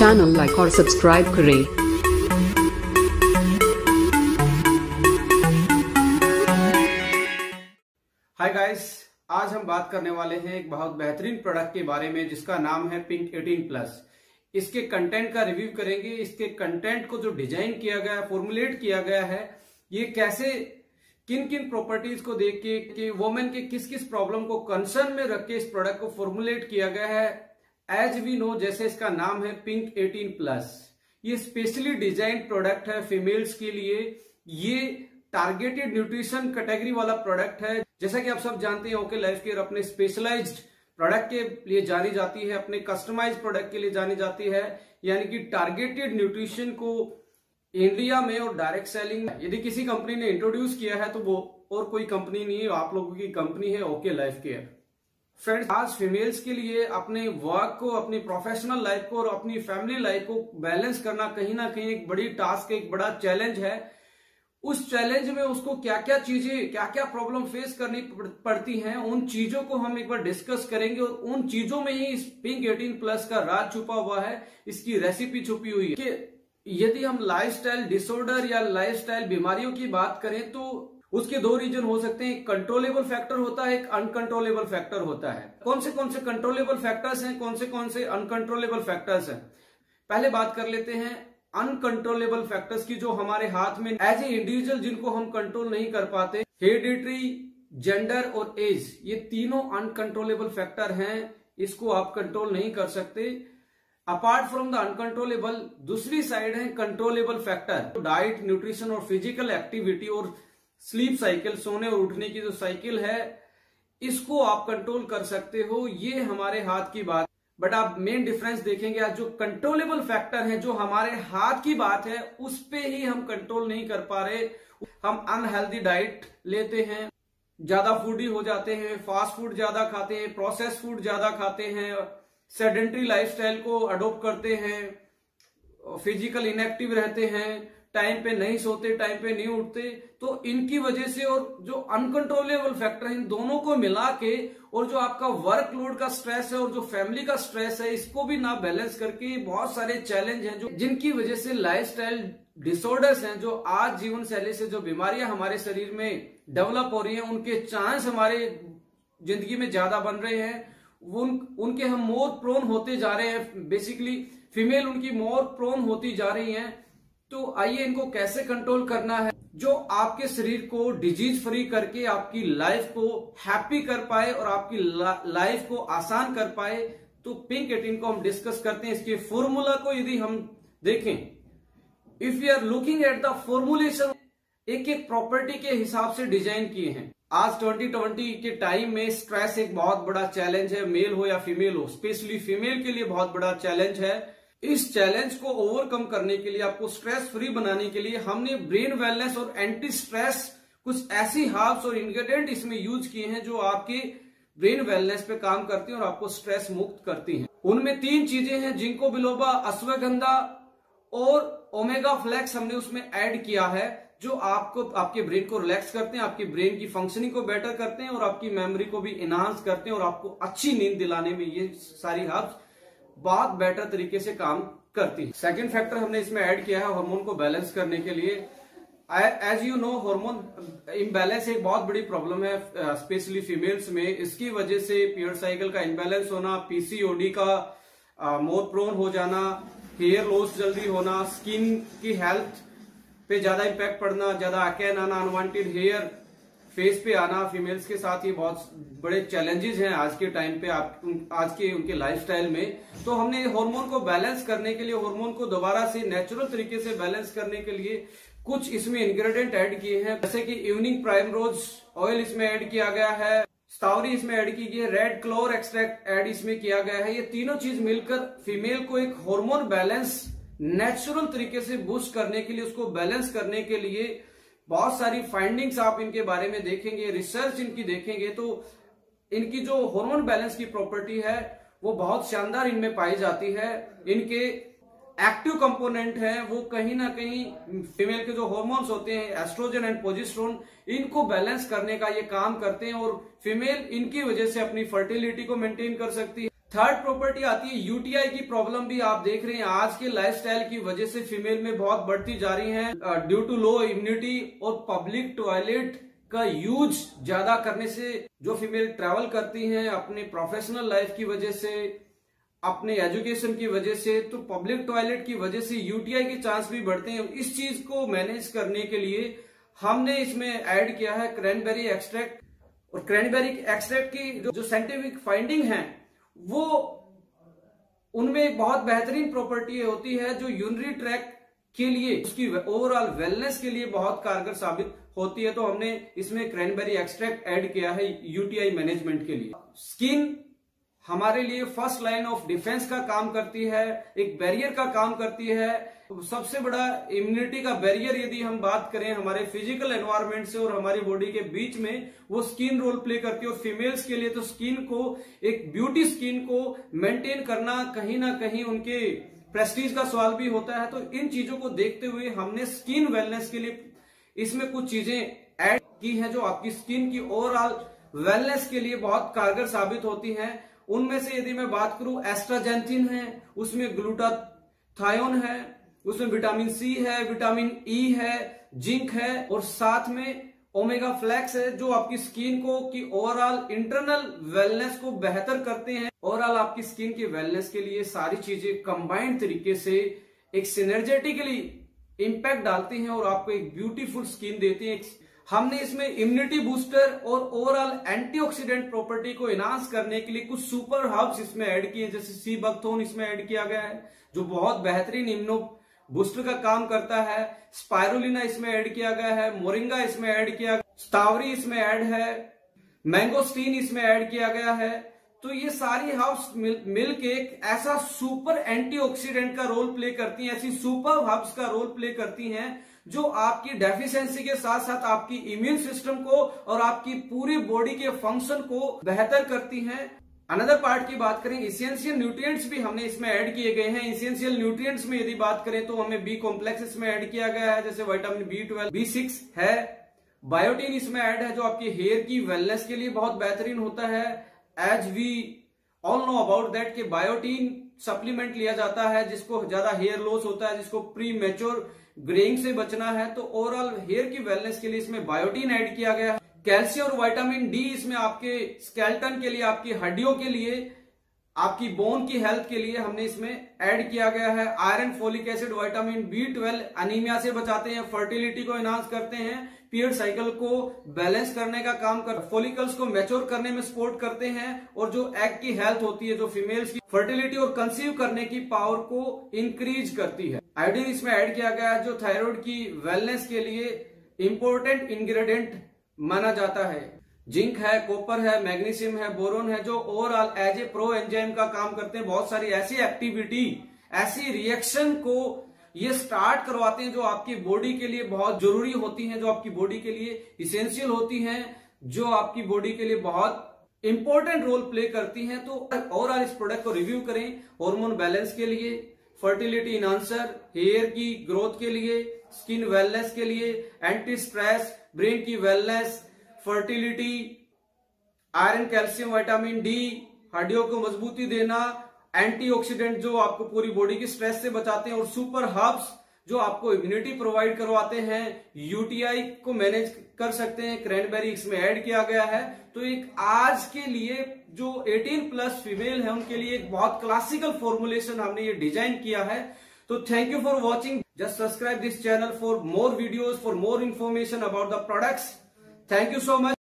Channel like और subscribe करें। Hi guys, आज हम बात करने वाले हैं एक बहुत बेहतरीन प्रोडक्ट के बारे में जिसका नाम है पिंक 18+। इसके कंटेंट का रिव्यू करेंगे। इसके कंटेंट को जो डिजाइन किया गया है, फॉर्मुलेट किया गया है, ये कैसे किन किन प्रॉपर्टीज को देख के कि वुमेन के किस किस प्रॉब्लम को कंसर्न में रख के इस प्रोडक्ट को फॉर्मुलेट किया गया है। एज वी नो, जैसे इसका नाम है पिंक 18+, ये स्पेशली डिजाइन प्रोडक्ट है फीमेल्स के लिए। ये टारगेटेड न्यूट्रिशन कैटेगरी वाला प्रोडक्ट है। जैसा कि आप सब जानते हैं, ओके लाइफ केयर अपने स्पेशलाइज्ड प्रोडक्ट के लिए जानी जाती है, अपने कस्टमाइज प्रोडक्ट के लिए जानी जाती है। यानी कि टारगेटेड न्यूट्रिशन को इंडिया में और डायरेक्ट सेलिंग में यदि किसी कंपनी ने इंट्रोड्यूस किया है तो वो और कोई कंपनी नहीं है, आप लोगों की कंपनी है ओके लाइफ केयर। फ्रेंड्स, आज फीमेल्स के लिए अपने वर्क को, अपनी प्रोफेशनल लाइफ को और अपनी फैमिली लाइफ को बैलेंस करना कहीं ना कहीं एक बड़ी टास्क है, एक बड़ा चैलेंज है। उस चैलेंज में उसको क्या क्या चीजें, क्या क्या प्रॉब्लम फेस करनी पड़ती हैं, उन चीजों को हम एक बार डिस्कस करेंगे। और उन चीजों में ही इस पिंक 18+ का राज छुपा हुआ है, इसकी रेसिपी छुपी हुई है। कि यदि हम लाइफस्टाइल डिसऑर्डर या लाइफस्टाइल बीमारियों की बात करें तो उसके दो रीजन हो सकते हैं। एक कंट्रोलेबल फैक्टर होता है, एक अनकंट्रोलेबल फैक्टर होता है। कौन से कंट्रोलेबल फैक्टर्स हैं, कौन से अनकंट्रोलेबल फैक्टर्स हैं, पहले बात कर लेते हैं अनकंट्रोलेबल फैक्टर्स की, जो हमारे हाथ में एज ए इंडिविजुअल जिनको हम कंट्रोल नहीं कर पाते। हेरिडिटरी, जेंडर और एज, ये तीनों अनकंट्रोलेबल फैक्टर हैं, इसको आप कंट्रोल नहीं कर सकते। अपार्ट फ्रॉम द अनकंट्रोलेबल, दूसरी साइड है कंट्रोलेबल फैक्टर। डाइट, न्यूट्रिशन और फिजिकल एक्टिविटी और स्लीप साइकिल, सोने और उठने की जो साइकिल है, इसको आप कंट्रोल कर सकते हो, ये हमारे हाथ की बात। बट आप मेन डिफरेंस देखेंगे, आज जो कंट्रोलेबल फैक्टर है, जो हमारे हाथ की बात है, उस पे ही हम कंट्रोल नहीं कर पा रहे। हम अनहेल्दी डाइट लेते हैं, ज्यादा फूडी हो जाते हैं, फास्ट फूड ज्यादा खाते हैं, प्रोसेस फूड ज्यादा खाते हैं, सेडेंट्री लाइफस्टाइल को अडॉप्ट करते हैं, फिजिकल इनएक्टिव रहते हैं, टाइम पे नहीं सोते, टाइम पे नहीं उठते। तो इनकी वजह से और जो अनकंट्रोलेबल फैक्टर है, इन दोनों को मिला के, और जो आपका वर्कलोड का स्ट्रेस है और जो फैमिली का स्ट्रेस है, इसको भी ना बैलेंस करके बहुत सारे चैलेंज हैं जो जिनकी वजह से लाइफस्टाइल डिसऑर्डर्स हैं, जो आज जीवन शैली से जो बीमारियां हमारे शरीर में डेवलप हो रही हैं, उनके चांस हमारे जिंदगी में ज्यादा बन रहे हैं। उनके हम मोर प्रोन होते जा रहे हैं। बेसिकली फीमेल उनकी मोर प्रोन होती जा रही हैं। तो आइए इनको कैसे कंट्रोल करना है, जो आपके शरीर को डिजीज फ्री करके आपकी लाइफ को हैप्पी कर पाए और आपकी लाइफ को आसान कर पाए। तो पिंक 18 को हम डिस्कस करते हैं। इसके फॉर्मूला को यदि हम देखें, if you are looking at the formulation, एक एक प्रॉपर्टी के हिसाब से डिजाइन किए हैं। आज 2020 के टाइम में स्ट्रेस एक बहुत बड़ा चैलेंज है, मेल हो या फीमेल हो, स्पेशली फीमेल के लिए बहुत बड़ा चैलेंज है। इस चैलेंज को ओवरकम करने के लिए, आपको स्ट्रेस फ्री बनाने के लिए, हमने ब्रेन वेलनेस और एंटी स्ट्रेस कुछ ऐसी हर्ब्स और इंग्रेडिएंट इसमें यूज किए हैं जो आपके ब्रेन वेलनेस पे काम करती हैं और आपको स्ट्रेस मुक्त करती हैं। उनमें 3 चीजें हैं, जिंको बिलोबा, अश्वगंधा और ओमेगा फ्लेक्स हमने उसमें ऐड किया है, जो आपको आपके ब्रेन को रिलैक्स करते हैं, आपकी ब्रेन की फंक्शनिंग को बेटर करते हैं और आपकी मेमोरी को भी एनहांस करते हैं और आपको अच्छी नींद दिलाने में ये सारी हर्ब्स बहुत बेटर तरीके से काम करती है। सेकंड फैक्टर हमने इसमें ऐड किया है हार्मोन को बैलेंस करने के लिए। As you know, hormone imbalance एक बहुत बड़ी प्रॉब्लम है, स्पेशली फीमेल्स में। इसकी वजह से पीरियड साइकिल का इम्बैलेंस होना, पीसीओडी का मोर प्रोन हो जाना, हेयर लॉस जल्दी होना, स्किन की हेल्थ पे ज्यादा इम्पैक्ट पड़ना, ज्यादा अकैन आना, अनवांटेड हेयर फेस पे आना, फीमेल्स के साथ ये बहुत बड़े चैलेंजेस हैं आज के टाइम पे, आज के उनके लाइफस्टाइल में। तो हमने हार्मोन को बैलेंस करने के लिए, हार्मोन को दोबारा से नेचुरल तरीके से बैलेंस करने के लिए कुछ इसमें इंग्रेडिएंट ऐड किए हैं, जैसे कि इवनिंग प्राइमरोज ऑयल इसमें ऐड किया गया है, स्टावरी इसमें ऐड की गई है, रेड क्लोर एक्सट्रैक्ट ऐड इसमें किया गया है। ये तीनों चीज मिलकर फीमेल को एक हार्मोन बैलेंस नेचुरल तरीके से बूस्ट करने के लिए, उसको बैलेंस करने के लिए बहुत सारी फाइंडिंग्स आप इनके बारे में देखेंगे, रिसर्च इनकी देखेंगे, तो इनकी जो हार्मोन बैलेंस की प्रॉपर्टी है वो बहुत शानदार इनमें पाई जाती है। इनके एक्टिव कंपोनेंट हैं वो कहीं ना कहीं फीमेल के जो हार्मोन्स होते हैं, एस्ट्रोजन एंड प्रोजेस्टेरोन, इनको बैलेंस करने का ये काम करते हैं और फीमेल इनकी वजह से अपनी फर्टिलिटी को मेंटेन कर सकती है। थर्ड प्रॉपर्टी आती है यूटीआई की प्रॉब्लम। भी आप देख रहे हैं आज के लाइफस्टाइल की वजह से फीमेल में बहुत बढ़ती जा रही है ड्यू टू लो इम्यूनिटी और पब्लिक टॉयलेट का यूज ज्यादा करने से। जो फीमेल ट्रैवल करती हैं अपने प्रोफेशनल लाइफ की वजह से, अपने एजुकेशन की वजह से, तो पब्लिक टॉयलेट की वजह से यूटीआई के चांस भी बढ़ते हैं। इस चीज को मैनेज करने के लिए हमने इसमें ऐड किया है क्रैनबेरी एक्सट्रैक्ट। और क्रैनबेरी एक्सट्रैक्ट की जो साइंटिफिक फाइंडिंग है वो उनमें बहुत बेहतरीन प्रॉपर्टी होती है जो यूरिनरी ट्रैक्ट के लिए, उसकी ओवरऑल वेलनेस के लिए बहुत कारगर साबित होती है। तो हमने इसमें क्रैनबेरी एक्सट्रैक्ट ऐड किया है यूटीआई मैनेजमेंट के लिए। स्किन हमारे लिए फर्स्ट लाइन ऑफ डिफेंस का काम करती है, एक बैरियर का काम करती है। सबसे बड़ा इम्यूनिटी का बैरियर यदि हम बात करें हमारे फिजिकल एनवायरनमेंट से और हमारी बॉडी के बीच में, वो स्किन रोल प्ले करती है। और फीमेल्स के लिए तो स्किन को, एक ब्यूटी स्किन को मेंटेन करना कहीं ना कहीं उनके प्रेस्टीज का सवाल भी होता है। तो इन चीजों को देखते हुए हमने स्किन वेलनेस के लिए इसमें कुछ चीजें ऐड की हैं जो आपकी स्किन की ओवरऑल वेलनेस के लिए बहुत कारगर साबित होती हैं। उनमें से यदि मैं बात करूं, एस्ट्राजेंथिन है, उसमें ग्लूटाथायोन है, उसमें विटामिन सी है, विटामिन ई है, जिंक है और साथ में ओमेगा फ्लैक्स है जो आपकी स्किन को की ओवरऑल इंटरनल वेलनेस को बेहतर करते हैं। ओवरऑल आपकी स्किन की वेलनेस के लिए सारी चीजें कंबाइंड तरीके से एक सिनर्जेटिकली इंपैक्ट डालती हैं और आपको एक ब्यूटीफुल स्किन देती हैं। हमने इसमें इम्यूनिटी बूस्टर और ओवरऑल एंटीऑक्सीडेंट प्रॉपर्टी को एनहांस करने के लिए कुछ सुपर हर्ब्स इसमें ऐड किए, जैसे सी बकथोर्न इसमें ऐड किया गया है जो बहुत बेहतरीन इम्यूनो बूस्टर का काम करता है। स्पाइरुलिना इसमें ऐड किया गया है, मोरिंगा इसमें ऐड किया, स्टावरी इसमें ऐड है, मैंगोस्टीन इसमें ऐड किया गया है। तो ये सारी हर्ब्स मिलके एक ऐसा सुपर एंटीऑक्सीडेंट का रोल प्ले करती हैं, ऐसी सुपर हर्ब्स का रोल प्ले करती हैं जो आपकी डेफिशिएंसी के साथ साथ आपकी इम्यून सिस्टम को और आपकी पूरी बॉडी के फंक्शन को बेहतर करती हैं। अनदर पार्ट की बात करें, इसेंशियल न्यूट्रिएंट्स भी हमने इसमें ऐड किए गए हैं। इसेंशियल न्यूट्रिएंट्स में यदि बात करें तो हमें बी कॉम्प्लेक्स इसमें ऐड किया गया है, जैसे विटामिन B12, B6 है, बायोटीन इसमें ऐड है जो आपकी हेयर की वेलनेस के लिए बहुत बेहतरीन होता है। As we all know about that कि बायोटीन सप्लीमेंट लिया जाता है जिसको ज्यादा हेयर लॉस होता है, जिसको प्री मैच्योर ग्रेइंग से बचना है। तो ओवरऑल हेयर की वेलनेस के लिए इसमें बायोटीन ऐड किया गया है। कैल्शियम और विटामिन डी इसमें आपके स्केलेटन के लिए, आपकी हड्डियों के लिए, आपकी बोन की हेल्थ के लिए हमने इसमें ऐड किया गया है। Iron, folic acid, vitamin B12 anaemia से बचाते हैं, फर्टिलिटी को एनहांस करते हैं, पीरियड साइकिल को बैलेंस करने का काम कर, फॉलिकल्स को मैच्योर करने में सपोर्ट करते हैं और जो एग की हेल्थ होती है, जो फीमेल्स की फर्टिलिटी और कंसीव करने की पावर को इंक्रीज करती है। आयोडीन इसमें ऐड किया गया है जो थायराइड की वेलनेस के लिए इंपॉर्टेंट इंग्रेडिएंट माना जाता है। जिंक है, कॉपर है, मैग्नीशियम है, बोरोन है जो overall as a pro enzyme का काम करते हैं। बहुत सारी ऐसी एक्टिविटी, ऐसी रिएक्शन को ये स्टार्ट करवाते हैं जो आपकी बॉडी के लिए बहुत जरूरी होती हैं, जो आपकी बॉडी के लिए इसेंशियल होती हैं, जो आपकी बॉडी के लिए बहुत इंपॉर्टेंट रोल प्ले करती हैं। तो ओवरऑल इस प्रोडक्ट को रिव्यू करें। हार्मोन बैलेंस के लिए, फर्टिलिटी इनहांसर, हेयर की ग्रोथ के लिए, स्किन वेलनेस के लिए, एंटी स्ट्रेस, ब्रेन की wellness, fertility, iron, calcium, vitamin D, हड्डियों को मजबूती देना, एंटीऑक्सीडेंट जो आपको पूरी बॉडी की स्ट्रेस से बचाते हैं और सुपर हर्ब्स जो आपको इम्यूनिटी प्रोवाइड करवाते हैं, यूटीआई को मैनेज कर सकते हैं। क्रैनबेरी इसमें ऐड किया गया है। तो एक आज के लिए जो 18+ फीमेल है उनके लिए एक बहुत क्लासिकल फॉर्मुलेशन हमने ये डिजाइन किया है। तो thank you for watching. Just subscribe this channel for more videos, for more information about the products. Thank you so much.